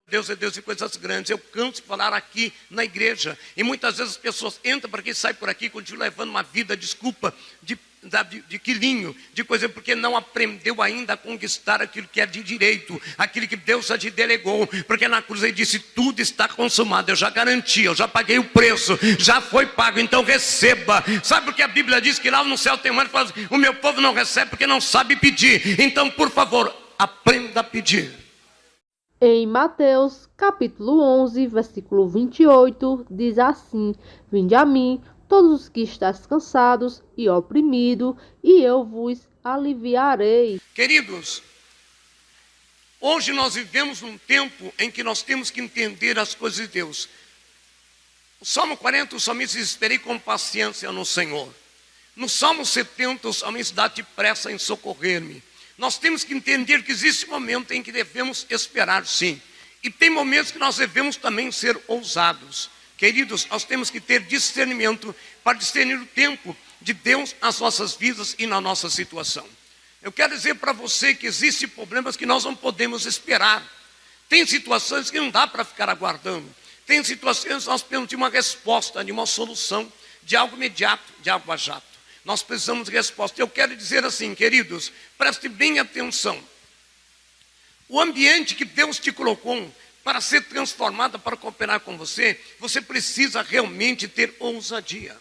Deus é Deus de coisas grandes. Eu canso de falar aqui na igreja. E muitas vezes as pessoas entram por aqui, saem por aqui, continuam levando uma vida, desculpa, de quilinho, de coisa, porque não aprendeu ainda a conquistar aquilo que é de direito, aquilo que Deus já te delegou. Porque na cruz ele disse: tudo está consumado, eu já garanti, eu já paguei o preço, já foi pago, então receba. Sabe porque a Bíblia diz que lá no céu tem um anjo que fala assim: o meu povo não recebe porque não sabe pedir. Então, por favor, aprenda a pedir. Em Mateus, capítulo 11, versículo 28, diz assim: Vinde a mim, todos os que estáis cansados e oprimidos, e eu vos aliviarei. Queridos, hoje nós vivemos num tempo em que nós temos que entender as coisas de Deus. O Salmo 40, o salmista diz: esperei com paciência no Senhor. No Salmo 70, o salmista diz: dá-te pressa em socorrer-me. Nós temos que entender que existe um momento em que devemos esperar, sim. E tem momentos que nós devemos também ser ousados. Queridos, nós temos que ter discernimento para discernir o tempo de Deus nas nossas vidas e na nossa situação. Eu quero dizer para você que existem problemas que nós não podemos esperar. Tem situações que não dá para ficar aguardando. Tem situações que nós precisamos de uma resposta, de uma solução, de algo imediato, de algo a jato. Nós precisamos de resposta. Eu quero dizer assim, queridos, preste bem atenção. O ambiente que Deus te colocou para ser transformado, para cooperar com você, você precisa realmente ter ousadia.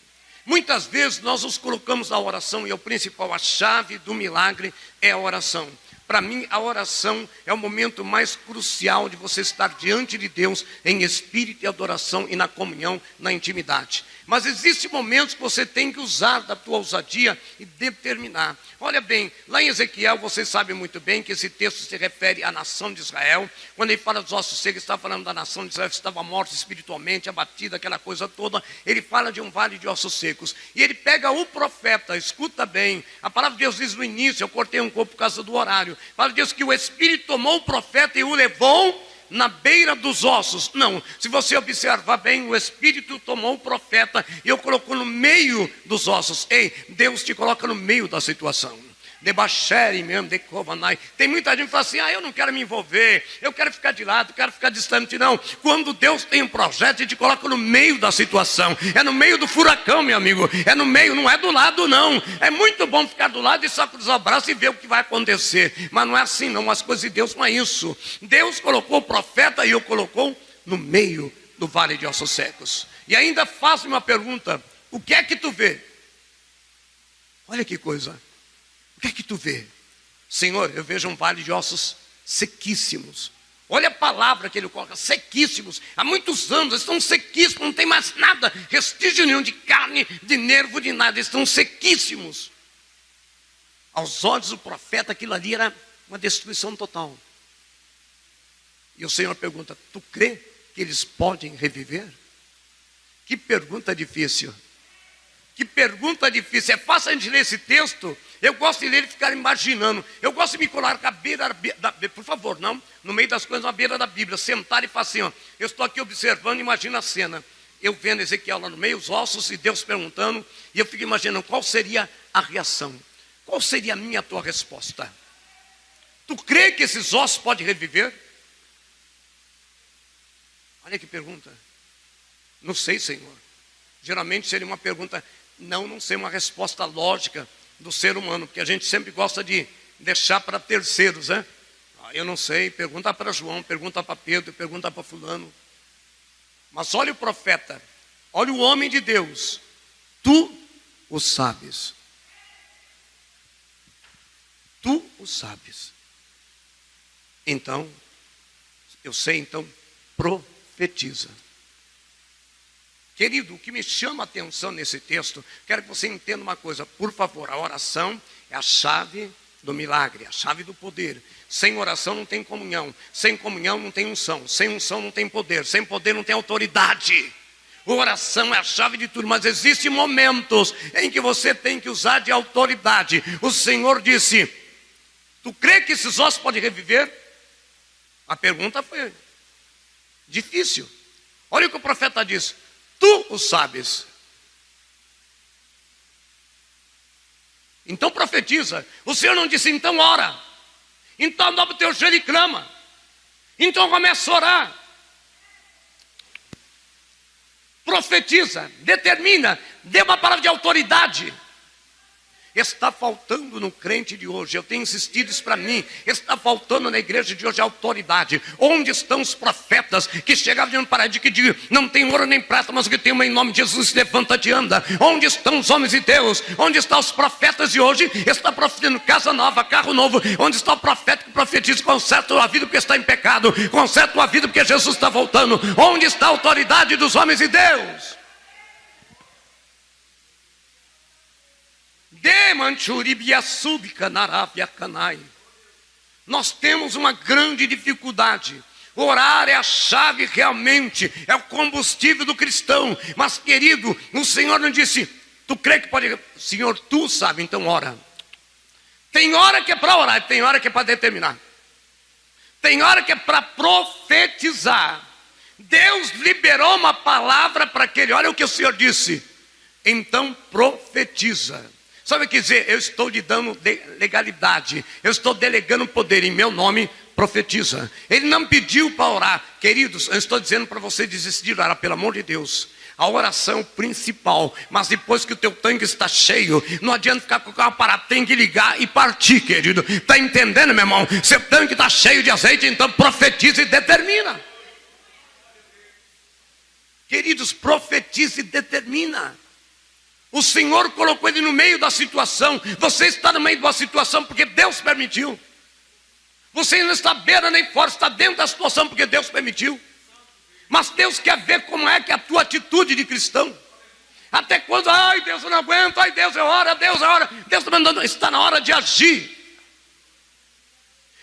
Muitas vezes nós nos colocamos na oração, e o principal, a chave do milagre é a oração. Para mim, a oração é o momento mais crucial de você estar diante de Deus em espírito e adoração e na comunhão, na intimidade. Mas existem momentos que você tem que usar da tua ousadia e determinar. Olha bem, lá em Ezequiel, você sabe muito bem que esse texto se refere à nação de Israel. Quando ele fala dos ossos secos, está falando da nação de Israel que estava morta espiritualmente, abatida, aquela coisa toda. Ele fala de um vale de ossos secos. E ele pega o profeta, escuta bem. A palavra de Deus diz no início, eu cortei um pouco por causa do horário. A palavra de Deus que o Espírito tomou o profeta e o levou na beira dos ossos. Não, se você observar bem, o Espírito tomou o profeta e o colocou no meio dos ossos. Ei, Deus te coloca no meio da situação. Tem muita gente que fala assim: eu não quero me envolver, eu quero ficar de lado, eu quero ficar distante. Não, quando Deus tem um projeto, Ele te coloca no meio da situação. É no meio do furacão, meu amigo. É no meio, não é do lado não. É muito bom ficar do lado e só cruzar o braço e ver o que vai acontecer. Mas não é assim não, as coisas de Deus não é isso. Deus colocou o profeta e o colocou no meio do vale de ossos secos. E ainda faço uma pergunta: o que é que tu vê? Olha que coisa. O que é que tu vê? Senhor, eu vejo um vale de ossos sequíssimos. Olha a palavra que ele coloca: sequíssimos. Há muitos anos eles estão sequíssimos, não tem mais nada, restígio nenhum de carne, de nervo, de nada. Eles estão sequíssimos. Aos olhos do profeta, aquilo ali era uma destruição total. E o Senhor pergunta: tu crê que eles podem reviver? Que pergunta difícil. Que pergunta difícil. É fácil a gente ler esse texto. Eu gosto de ler e ficar imaginando. Eu gosto de me colar com a beira da... Por favor, não. No meio das coisas, na beira da Bíblia. Sentar e falar assim, ó. Eu estou aqui observando, imagina a cena. Eu vendo Ezequiel lá no meio, os ossos, e Deus perguntando. E eu fico imaginando qual seria a reação. Qual seria a minha, a tua resposta? Tu crê que esses ossos podem reviver? Olha que pergunta. Não sei, Senhor. Geralmente seria uma pergunta... Não sei, uma resposta lógica do ser humano, porque a gente sempre gosta de deixar para terceiros, né? Eu não sei, pergunta para João, pergunta para Pedro, pergunta para fulano. Mas olha o profeta, olha o homem de Deus, tu o sabes. Tu o sabes. Então, eu sei, então, profetiza. Querido, o que me chama a atenção nesse texto, quero que você entenda uma coisa, por favor: a oração é a chave do milagre, a chave do poder. Sem oração não tem comunhão, sem comunhão não tem unção, sem unção não tem poder, sem poder não tem autoridade. A oração é a chave de tudo, mas existem momentos em que você tem que usar de autoridade. O Senhor disse: tu crê que esses ossos podem reviver? A pergunta foi difícil. Olha o que o profeta disse: tu o sabes. Então profetiza. O Senhor não disse: então ora. Então dobra o teu joelho e clama. Então começa a orar. Profetiza, determina, dê uma palavra de autoridade. Está faltando no crente de hoje, eu tenho insistido isso para mim, está faltando na igreja de hoje a autoridade. Onde estão os profetas que chegavam diante do paraíso que diziam, não tem ouro nem prata, mas o que tem em nome de Jesus, levanta-te e anda. Onde estão os homens de Deus? Onde estão os profetas de hoje? Está profetizando casa nova, carro novo. Onde está o profeta que profetiza, conserta a vida porque está em pecado, conserta a vida porque Jesus está voltando? Onde está a autoridade dos homens de Deus? Nós temos uma grande dificuldade. Orar é a chave realmente, é o combustível do cristão. Mas querido, o Senhor não disse, tu crê que pode? Senhor, tu sabe, então ora. Tem hora que é para orar, tem hora que é para determinar. Tem hora que é para profetizar. Deus liberou uma palavra para aquele, olha o que o Senhor disse. Então profetiza. Sabe o que dizer? Eu estou lhe dando legalidade, eu estou delegando poder em meu nome, profetiza. Ele não pediu para orar. Queridos, eu estou dizendo para você desistir de orar, pelo amor de Deus. A oração principal, mas depois que o teu tanque está cheio, não adianta ficar com o carro parado, tem que ligar e partir, querido. Está entendendo, meu irmão? Seu tanque está cheio de azeite, então profetiza e determina. Queridos, profetiza e determina. O Senhor colocou ele no meio da situação. Você está no meio de uma situação porque Deus permitiu. Você não está beira nem fora, está dentro da situação porque Deus permitiu. Mas Deus quer ver como é que é a tua atitude de cristão. Até quando, ai Deus, eu não aguento, ai Deus, é hora, Deus é hora. Deus está mandando, está na hora de agir.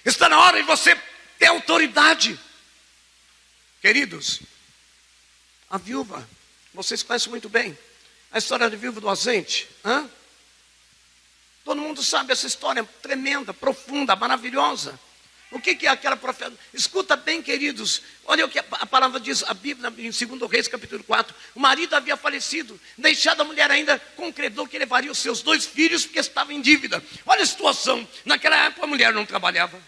Está na hora de você ter autoridade. Queridos, a viúva, vocês conhecem muito bem a história da viúva do azeite. Todo mundo sabe essa história tremenda, profunda, maravilhosa. O que é aquela profeta? Escuta bem, queridos. Olha o que a palavra diz, a Bíblia, em 2 Reis, capítulo 4. O marido havia falecido, deixado a mulher ainda com um credor que levaria os seus 2 filhos, porque estava em dívida. Olha a situação. Naquela época a mulher não trabalhava.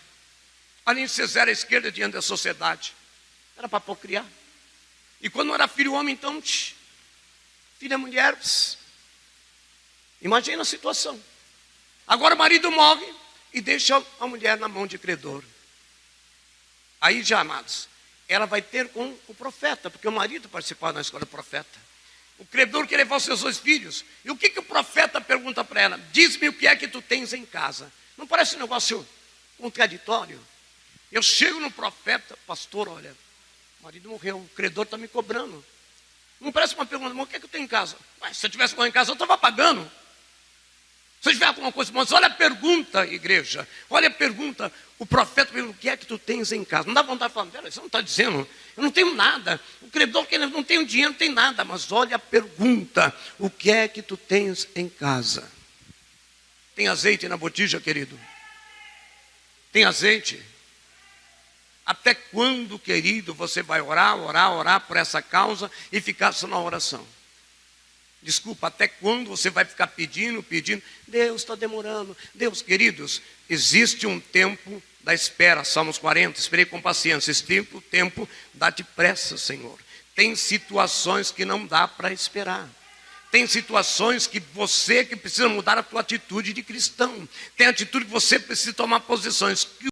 Além de ser à esquerda diante da sociedade. Era para procriar. E quando não era filho homem, então, filha mulher. Imagina a situação. Agora o marido morre e deixa a mulher na mão de credor. Aí já, amados, ela vai ter com o profeta, porque o marido participava na escola do profeta. O credor quer levar os seus 2 filhos. E o que o profeta pergunta para ela? Diz-me o que é que tu tens em casa. Não parece um negócio contraditório? Eu chego no profeta, pastor, olha, o marido morreu, o credor está me cobrando. Não parece uma pergunta, mas o que é que eu tenho em casa? Mas se eu tivesse alguma em casa, eu estava pagando. Se eu tiver alguma coisa, mas olha a pergunta, igreja. Olha a pergunta. O profeta pergunta, o que é que tu tens em casa? Não dá vontade de falar, pera, você não está dizendo, eu não tenho nada. O credor que não tem dinheiro, não tem nada. Mas olha a pergunta, o que é que tu tens em casa? Tem azeite na botija, querido? Tem azeite? Até quando, querido, você vai orar por essa causa e ficar só na oração? Desculpa, até quando você vai ficar pedindo? Deus está demorando. Deus, queridos, existe um tempo da espera. Salmos 40, esperei com paciência. Esse tempo dá-te pressa, Senhor. Tem situações que não dá para esperar. Tem situações que você que precisa mudar a tua atitude de cristão. Tem atitude que você precisa tomar posições.